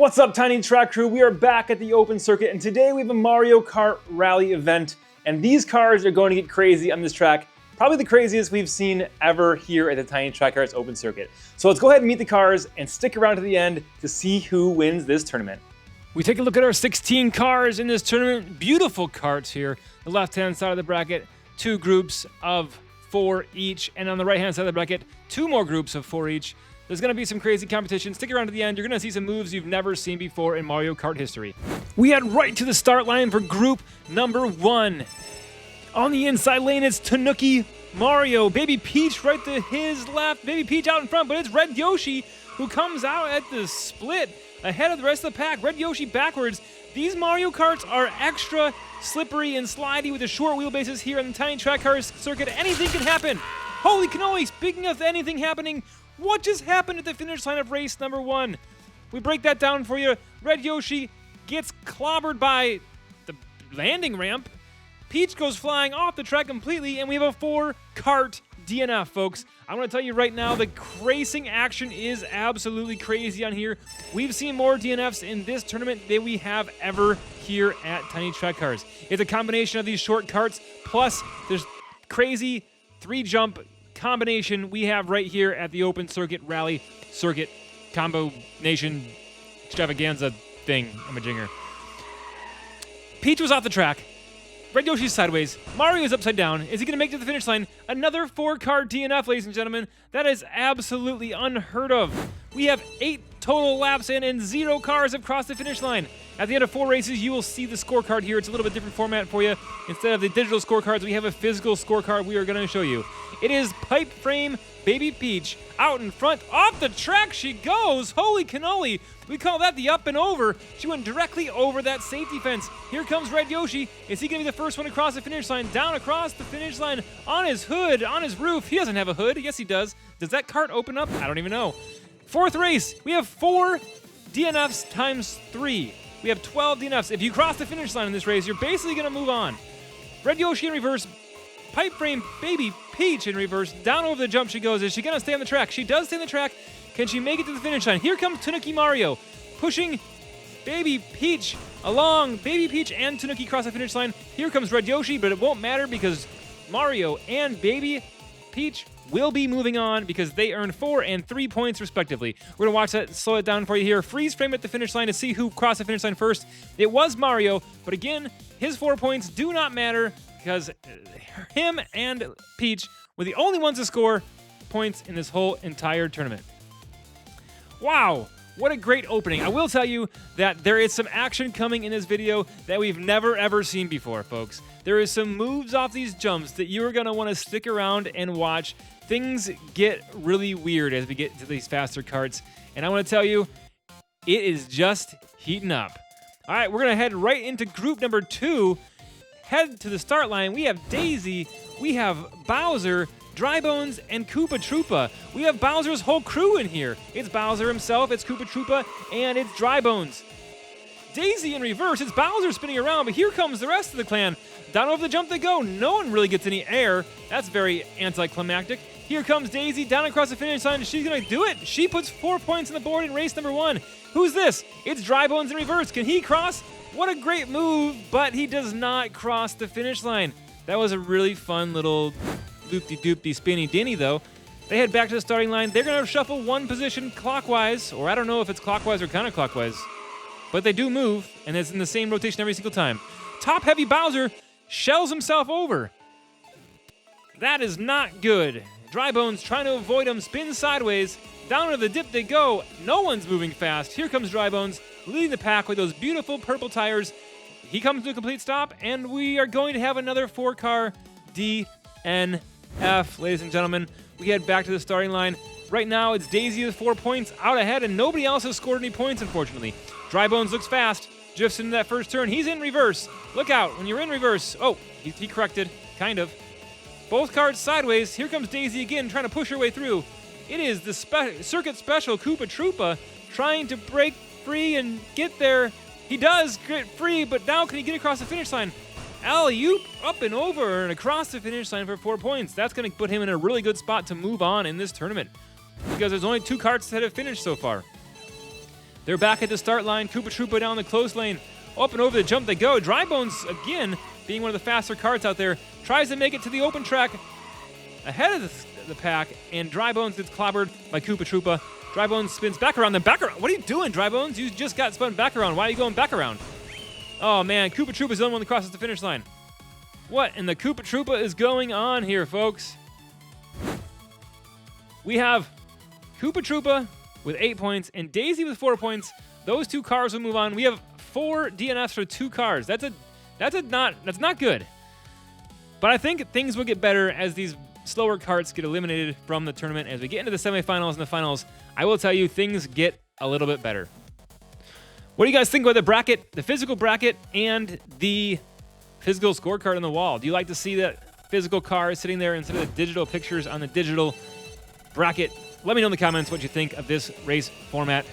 What's up, Tiny Track Crew? We are back at the open circuit, and today we have a Mario Kart Rally event, and these cars are going to get crazy on this track. Probably the craziest we've seen ever here at the Tiny Track Cars open circuit. So let's go ahead and meet the cars and stick around to the end to see who wins this tournament. We take a look at our 16 cars in this tournament. Beautiful karts here. The left-hand side of the bracket, 2 groups of 4 each, and on the right-hand side of the bracket, 2 more groups of 4 each. There's going to be some crazy competition. Stick around to the end. You're going to see some moves you've never seen before in Mario Kart history. We head right to the start line for group number 1. On the inside lane, it's Tanuki Mario. Baby Peach right to his left. Baby Peach out in front, but it's Red Yoshi who comes out at the split ahead of the rest of the pack. Red Yoshi backwards. These Mario Karts are extra slippery and slidey with the short wheelbases here on the Tiny Track Cars circuit. Anything can happen. Holy cannoli, speaking of anything happening, what just happened at the finish line of race number 1? We break that down for you. Red Yoshi gets clobbered by the landing ramp. Peach goes flying off the track completely, and we have a 4-kart DNF, folks. I'm going to tell you right now, the racing action is absolutely crazy on here. We've seen more DNFs in this tournament than we have ever here at Tiny Track Cars. It's a combination of these short karts, plus there's crazy 3-jump combination we have right here at the open circuit rally circuit combination extravaganza thing. I'm a jinger. Peach was off the track. Red Yoshi's sideways. Mario is upside down. Is he going to make it to the finish line? Another 4-kart DNF, ladies and gentlemen. That is absolutely unheard of. We have 8 total laps in and 0 cars have crossed the finish line. At the end of 4 races, you will see the scorecard here. It's a little bit different format for you. Instead of the digital scorecards, we have a physical scorecard we are going to show you. It is Pipe Frame Baby Peach out in front. Off the track she goes. Holy cannoli. We call that the up and over. She went directly over that safety fence. Here comes Red Yoshi. Is he going to be the first one across the finish line? Down across the finish line on his hood, on his roof. He doesn't have a hood. Yes, he does. Does that cart open up? I don't even know. 4th race. We have 4 DNFs times 3. We have 12 DNFs. If you cross the finish line in this race, you're basically going to move on. Red Yoshi in reverse. Pipe Frame Baby Peach in reverse. Down over the jump she goes. Is she going to stay on the track? She does stay on the track. Can she make it to the finish line? Here comes Tanuki Mario pushing Baby Peach along. Baby Peach and Tanuki cross the finish line. Here comes Red Yoshi, but it won't matter because Mario and Baby Peach will be moving on because they earn 4 and 3 points respectively. We're going to watch that, slow it down for you here. Freeze frame at the finish line to see who crossed the finish line first. It was Mario, but again, his 4 points do not matter because him and Peach were the only ones to score points in this whole entire tournament. Wow, what a great opening. I will tell you that there is some action coming in this video that we've never ever seen before, folks. There is some moves off these jumps that you are going to want to stick around and watch. Things get really weird as we get to these faster karts, and I want to tell you, it is just heating up. All right, we're going to head right into group number 2. Head to the start line. We have Daisy, we have Bowser, Drybones, and Koopa Troopa. We have Bowser's whole crew in here. It's Bowser himself, it's Koopa Troopa, and it's Drybones. Daisy in reverse, it's Bowser spinning around, but here comes the rest of the clan. Down over the jump they go. No one really gets any air. That's very anticlimactic. Here comes Daisy down across the finish line. She's going to do it. She puts 4 points on the board in race number 1. Who's this? It's Drybones in reverse. Can he cross? What a great move, but he does not cross the finish line. That was a really fun little loop-de-doop-de spinny dinny, though. They head back to the starting line. They're going to shuffle 1 position clockwise, or I don't know if it's clockwise or counterclockwise, but they do move, and it's in the same rotation every single time. Top-heavy Bowser shells himself over. That is not good. Drybones trying to avoid him, spins sideways. Down to the dip they go. No one's moving fast. Here comes Drybones, leading the pack with those beautiful purple tires. He comes to a complete stop, and we are going to have another 4-car DNF, ladies and gentlemen. We head back to the starting line. Right now, it's Daisy with 4 points out ahead, and nobody else has scored any points, unfortunately. Drybones looks fast, drifts into that first turn. He's in reverse. Look out when you're in reverse. Oh, he corrected, kind of. Both cars sideways. Here comes Daisy again, trying to push her way through. It is the circuit special Koopa Troopa trying to break free and get there. He does get free, but now can he get across the finish line? Alley-oop, up and over and across the finish line for 4 points. That's going to put him in a really good spot to move on in this tournament because there's only 2 karts that have finished so far. They're back at the start line. Koopa Troopa down the close lane. Up and over the jump they go. Dry Bones, again, being one of the faster karts out there, tries to make it to the open track ahead of the pack, and Dry Bones gets clobbered by Koopa Troopa. Dry Bones spins back around, then back around. What are you doing, Dry Bones? You just got spun back around. Why are you going back around? Oh, man, Koopa Troopa's the only one that crosses the finish line. What in the Koopa Troopa is going on here, folks? We have Koopa Troopa with 8 points and Daisy with 4 points. Those two cars will move on. We have 4 DNFs for 2 cars. That's not good. But I think things will get better as these slower karts get eliminated from the tournament. As we get into the semifinals and the finals, I will tell you things get a little bit better. What do you guys think about the bracket, the physical bracket, and the physical scorecard on the wall? Do you like to see that physical car sitting there instead of the digital pictures on the digital bracket? Let me know in the comments what you think of this race format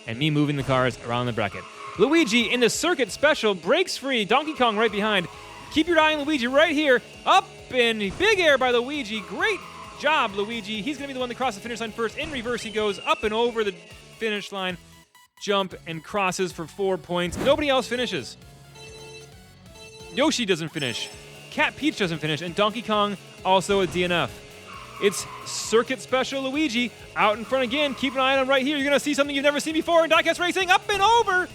and me moving the cars around the bracket. Luigi in the circuit special breaks free. Donkey Kong right behind. Keep your eye on Luigi right here. Up in big air by Luigi. Great job, Luigi. He's going to be the one to cross the finish line first. In reverse, he goes up and over the finish line. Jump and crosses for 4 points. Nobody else finishes. Yoshi doesn't finish. Cat Peach doesn't finish. And Donkey Kong also a DNF. It's circuit special Luigi out in front again. Keep an eye on him right here. You're going to see something you've never seen before in DIECAST Racing. Up and over.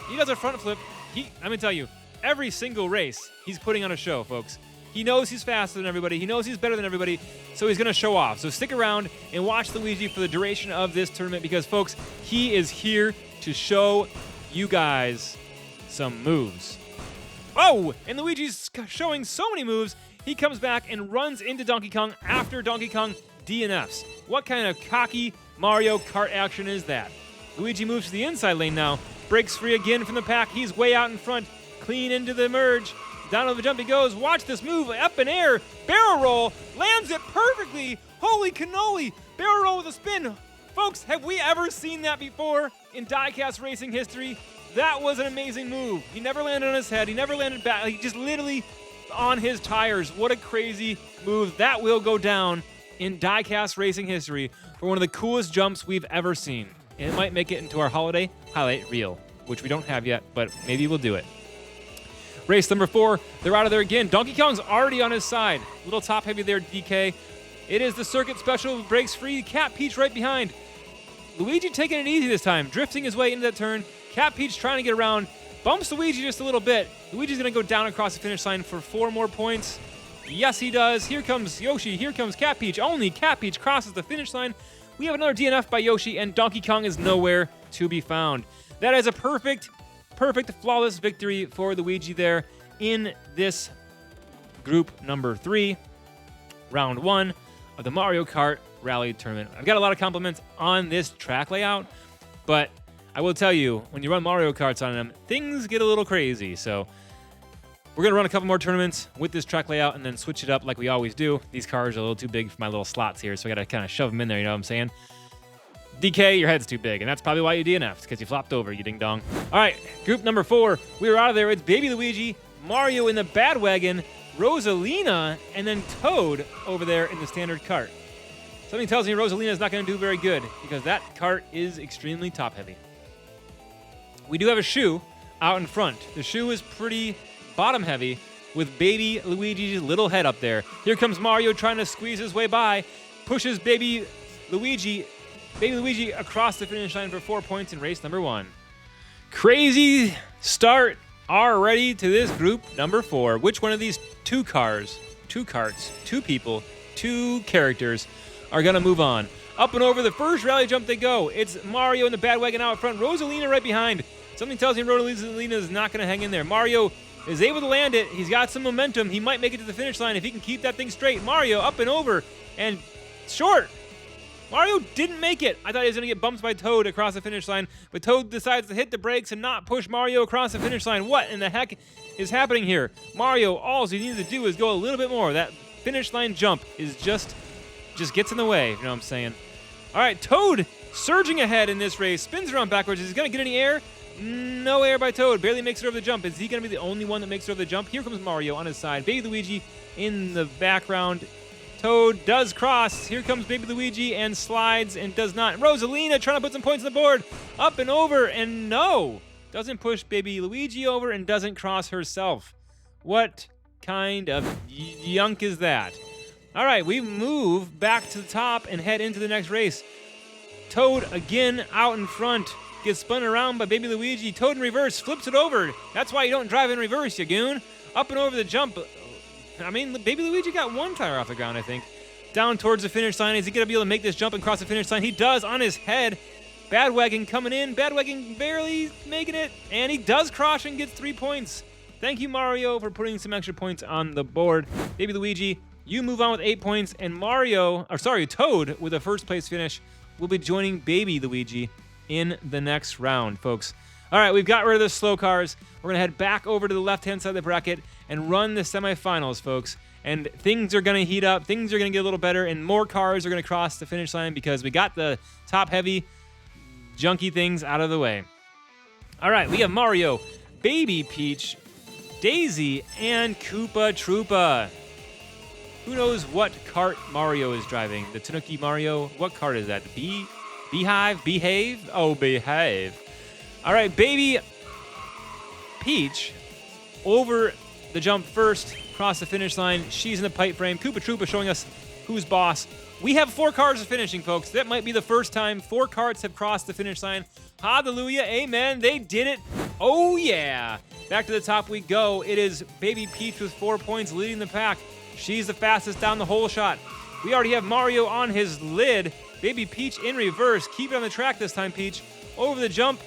He does a front flip. Let me tell you, every single race, he's putting on a show, folks. He knows he's faster than everybody. He knows he's better than everybody, so he's going to show off. So stick around and watch Luigi for the duration of this tournament because, folks, he is here to show you guys some moves. Oh, and Luigi's showing so many moves, he comes back and runs into Donkey Kong after Donkey Kong DNFs. What kind of cocky Mario Kart action is that? Luigi moves to the inside lane now, breaks free again from the pack. He's way out in front, clean into the merge. Down over the jump he goes. Watch this move, up in air, barrel roll, lands it perfectly. Holy cannoli, barrel roll with a spin. Folks, have we ever seen that before in DIECAST Racing history? That was an amazing move. He never landed on his head. He never landed back. He just literally on his tires. What a crazy move. That will go down in DIECAST Racing history for one of the coolest jumps we've ever seen. And it might make it into our holiday highlight reel, which we don't have yet, but maybe we'll do it. Race number 4, they're out of there again. Donkey Kong's already on his side. A little top heavy there, DK. It is the circuit special, breaks free. Cat Peach right behind. Luigi taking it easy this time, drifting his way into that turn. Cat Peach trying to get around, bumps Luigi just a little bit. Luigi's gonna go down across the finish line for 4 more points. Yes, he does. Here comes Yoshi, here comes Cat Peach. Only Cat Peach crosses the finish line. We have another DNF by Yoshi, and Donkey Kong is nowhere to be found. That is a perfect, flawless victory for Luigi there in this group number 3, round 1 of the Mario Kart Rally Tournament. I've got a lot of compliments on this track layout, but I will tell you, when you run Mario Karts on them, things get a little crazy. So we're going to run a couple more tournaments with this track layout and then switch it up like we always do. These cars are a little too big for my little slots here, so I got to kind of shove them in there, you know what I'm saying? DK, your head's too big, and that's probably why you DNF'd, because you flopped over, you ding-dong. All right, group number 4. We are out of there. It's Baby Luigi, Mario in the Bad Wagon, Rosalina, and then Toad over there in the standard cart. Something tells me Rosalina is not going to do very good, because that cart is extremely top-heavy. We do have a shoe out in front. The shoe is pretty bottom-heavy, with Baby Luigi's little head up there. Here comes Mario trying to squeeze his way by, pushes Baby Luigi across the finish line for 4 points in race number 1. Crazy start already to this group number 4. Which one of these 2 cars, 2 karts, 2 people, 2 characters are going to move on? Up and over the first rally jump they go. It's Mario in the Bad Wagon out front, Rosalina right behind. Something tells me Rosalina is not going to hang in there. Mario is able to land it. He's got some momentum. He might make it to the finish line if he can keep that thing straight. Mario up and over and short. Mario didn't make it. I thought he was going to get bumped by Toad across the finish line, but Toad decides to hit the brakes and not push Mario across the finish line. What in the heck is happening here? Mario, all he needs to do is go a little bit more. That finish line jump is just gets in the way, you know what I'm saying? All right, Toad surging ahead in this race, spins around backwards. Is he going to get any air? No air by Toad. Barely makes it over the jump. Is he going to be the only one that makes it over the jump? Here comes Mario on his side. Baby Luigi in the background. Toad does cross. Here comes baby Luigi and slides and does not. Rosalina trying to put some points on the board. Up and over, and no. Doesn't push baby Luigi over and doesn't cross herself. What kind of yunk is that? All right, we move back to the top and head into the next race. Toad again out in front. Gets spun around by baby Luigi. Toad in reverse, flips it over. That's why you don't drive in reverse, you goon. Up and over the jump. I mean, baby Luigi got one tire off the ground, I think. Down towards the finish line. Is he going to be able to make this jump and cross the finish line? He does on his head. Badwagon coming in. Badwagon barely making it. And he does cross and gets 3 points. Thank you, Mario, for putting some extra points on the board. Baby Luigi, you move on with 8 points. And Toad, with a first place finish, will be joining baby Luigi in the next round, folks. All right, we've got rid of the slow cars. We're going to head back over to the left-hand side of the bracket and run the semifinals, folks. And things are going to heat up. Things are going to get a little better, and more cars are going to cross the finish line because we got the top-heavy, junky things out of the way. All right, we have Mario, Baby Peach, Daisy, and Koopa Troopa. Who knows what cart Mario is driving? The Tanuki Mario? What cart is that? The Beehive? Behave? Oh, Behave. All right, baby Peach over the jump first, across the finish line. She's in the pipe frame. Koopa Troopa showing us who's boss. We have 4 cars finishing, folks. That might be the first time 4 carts have crossed the finish line. Hallelujah, amen, they did it. Oh, yeah. Back to the top we go. It is baby Peach with 4 points leading the pack. She's the fastest down the hole shot. We already have Mario on his lid. Baby Peach in reverse. Keep it on the track this time, Peach. Over the jump.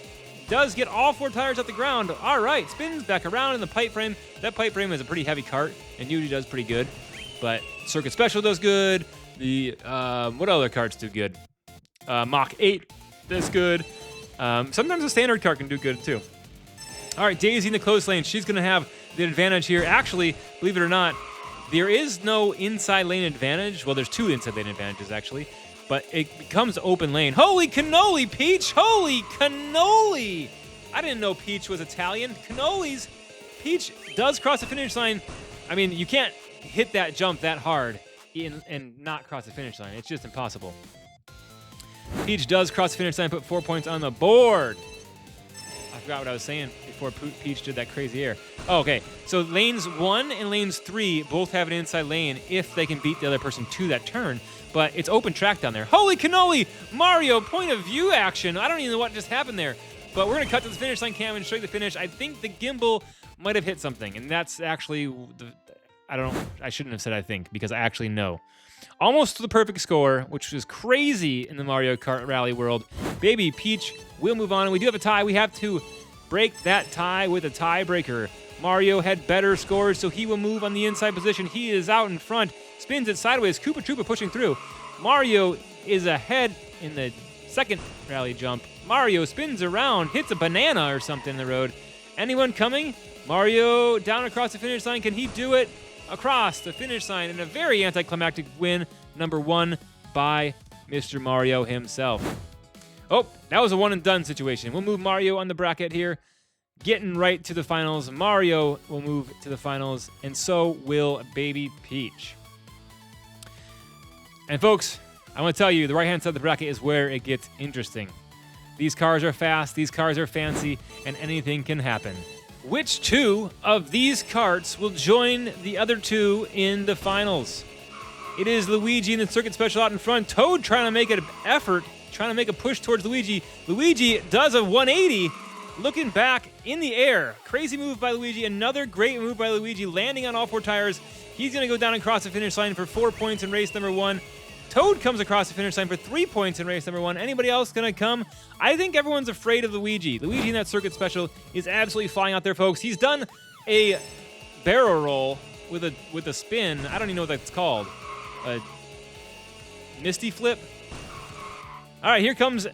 Does get all 4 tires off the ground. All right, spins back around in the pipe frame. That pipe frame is a pretty heavy cart, and usually does pretty good. But Circuit Special does good. The what other carts do good? Mach 8 does good. Sometimes the standard cart can do good too. All right, Daisy in the close lane. She's going to have the advantage here. Actually, believe it or not, there is no inside lane advantage. Well, there's 2 inside lane advantages, actually. But it becomes open lane. Holy cannoli, Peach! Holy cannoli! I didn't know Peach was Italian. Cannolis! Peach does cross the finish line. I mean, you can't hit that jump that hard and not cross the finish line. It's just impossible. Peach does cross the finish line, put 4 points on the board. I forgot what I was saying before Peach did that crazy air. Oh, okay. So lanes 1 and lanes 3 both have an inside lane if they can beat the other person to that turn. But it's open track down there. Holy cannoli! Mario, point of view action. I don't even know what just happened there. But we're going to cut to the finish line cam and show you the finish. I think the gimbal might have hit something. And that's actually, I don't know. I shouldn't have said I think because I actually know. Almost to the perfect score, which is crazy in the Mario Kart Rally world. Baby Peach will move on. And we do have a tie. We have to break that tie with a tiebreaker. Mario had better scores, so he will move on the inside position. He is out in front. Spins it sideways. Koopa Troopa pushing through. Mario is ahead in the second rally jump. Mario spins around, hits a banana or something in the road. Anyone coming? Mario down across the finish line. Can he do it? Across the finish line in a very anticlimactic win. Number 1 by Mr. Mario himself. Oh, that was a one and done situation. We'll move Mario on the bracket here. Getting right to the finals. Mario will move to the finals, and so will Baby Peach. And folks, I want to tell you, the right-hand side of the bracket is where it gets interesting. These cars are fast, these cars are fancy, and anything can happen. Which 2 of these carts will join the other 2 in the finals? It is Luigi in the Circuit Special out in front. Toad trying to make an effort, trying to make a push towards Luigi. Luigi does a 180. Looking back in the air. Crazy move by Luigi. Another great move by Luigi, landing on all 4 tires. He's going to go down and cross the finish line for 4 points in race number 1. Toad comes across the finish line for 3 points in race number 1. Anybody else going to come? I think everyone's afraid of Luigi. Luigi in that Circuit Special is absolutely flying out there, folks. He's done a barrel roll with a spin. I don't even know what that's called. A Misty Flip. All right, here comes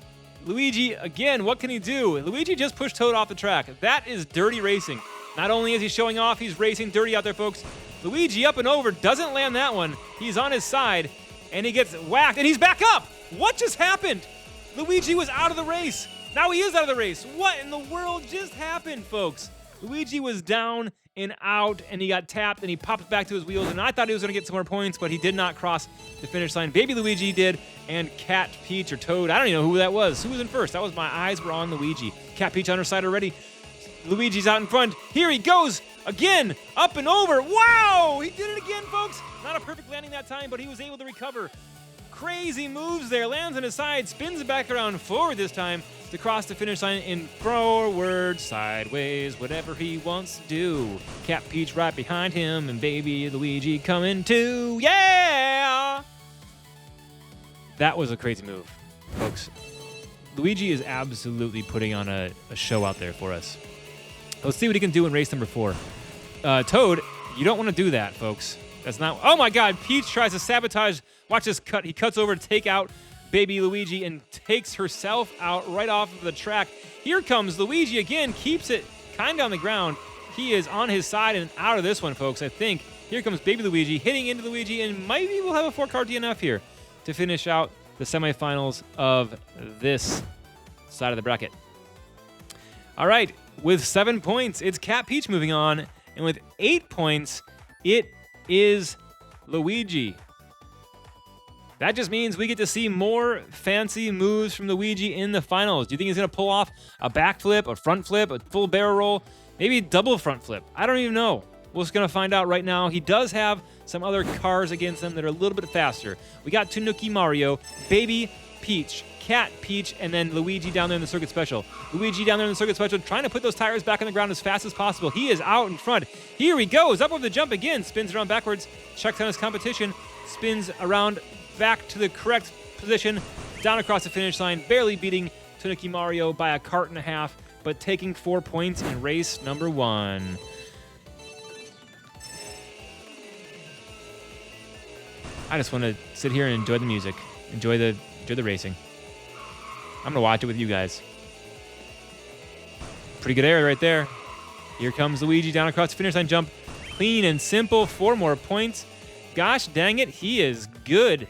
Luigi again. What can he do? Luigi just pushed Toad off the track. That is dirty racing. Not only is he showing off, he's racing dirty out there, folks. Luigi up and over, doesn't land that one. He's on his side, and he gets whacked, and he's back up. What just happened? Luigi was out of the race. Now he is out of the race. What in the world just happened, folks? Luigi was down and out, and he got tapped, and he popped back to his wheels, and I thought he was going to get some more points, but he did not cross the finish line. Baby Luigi did, and Cat, Peach, or Toad, I don't even know who that was. Who was in first? That was my eyes were on Luigi. Cat, Peach on her side already. Luigi's out in front. Here he goes again, up and over. Wow, he did it again, folks. Not a perfect landing that time, but he was able to recover. Crazy moves there, lands on his side, spins it back around forward this time to cross the finish line in forward, sideways, whatever he wants to do. Cat Peach right behind him, and baby Luigi coming too. Yeah! That was a crazy move, folks. Luigi is absolutely putting on a show out there for us. Let's see what he can do in race number 4. Toad, you don't want to do that, folks. That's not... Oh, my God. Peach tries to sabotage. Watch this cut. He cuts over to take out baby Luigi and takes herself out right off of the track. Here comes Luigi again. Keeps it kind of on the ground. He is on his side and out of this one, folks, I think. Here comes baby Luigi hitting into Luigi, and maybe we'll have a 4-car DNF here to finish out the semifinals of this side of the bracket. All right. With 7 points, it's Cat Peach moving on. And with 8 points, it is Luigi. That just means we get to see more fancy moves from Luigi in the finals. Do you think he's going to pull off a backflip, a front flip, a full barrel roll, maybe a double front flip? I don't even know. We're just going to find out right now. He does have some other cars against him that are a little bit faster. We got Tanuki Mario, Baby Peach, Cat Peach, and then Luigi down there in the Circuit Special. Luigi down there in the Circuit Special trying to put those tires back on the ground as fast as possible. He is out in front. Here he goes, up over the jump again, spins around backwards, checks on his competition, spins around back to the correct position, down across the finish line, barely beating Tanuki Mario by a kart and a half, but taking 4 points in race number 1. I just want to sit here and enjoy the music, enjoy the racing. I'm going to watch it with you guys. Pretty good air right there. Here comes Luigi down across the finish line jump. Clean and simple, 4 more points. Gosh dang it, he is good.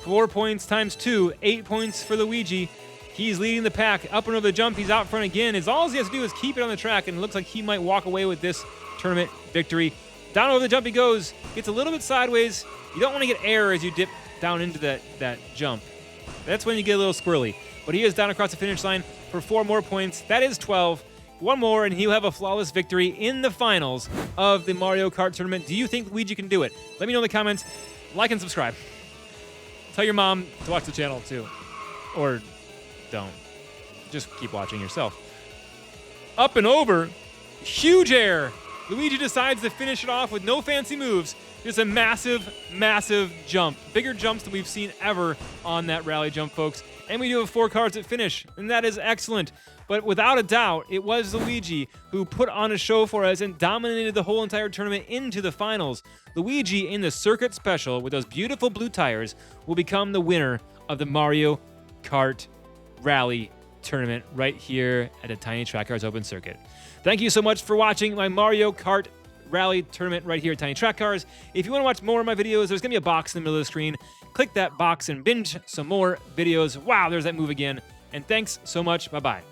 4 points times 2, 8 points for Luigi. He's leading the pack. Up and over the jump, he's out front again. All he has to do is keep it on the track, and it looks like he might walk away with this tournament victory. Down over the jump he goes. Gets a little bit sideways. You don't want to get air as you dip down into that jump. That's when you get a little squirrely. But he is down across the finish line for 4 more points. That is 12. 1 more, and he'll have a flawless victory in the finals of the Mario Kart tournament. Do you think Luigi can do it? Let me know in the comments. Like and subscribe. Tell your mom to watch the channel, too. Or don't. Just keep watching yourself. Up and over. Huge air. Luigi decides to finish it off with no fancy moves. Just a massive, massive jump. Bigger jumps than we've seen ever on that rally jump, folks. And we do have 4 cars at finish, and that is excellent. But without a doubt, it was Luigi who put on a show for us and dominated the whole entire tournament into the finals. Luigi in the Circuit Special with those beautiful blue tires will become the winner of the Mario Kart Rally Tournament right here at the Tiny Track Cars Open Circuit. Thank you so much for watching my Mario Kart Rally Tournament right here at Tiny Track Cars. If you want to watch more of my videos, there's going to be a box in the middle of the screen. Click that box and binge some more videos. Wow, there's that move again. And thanks so much. Bye-bye.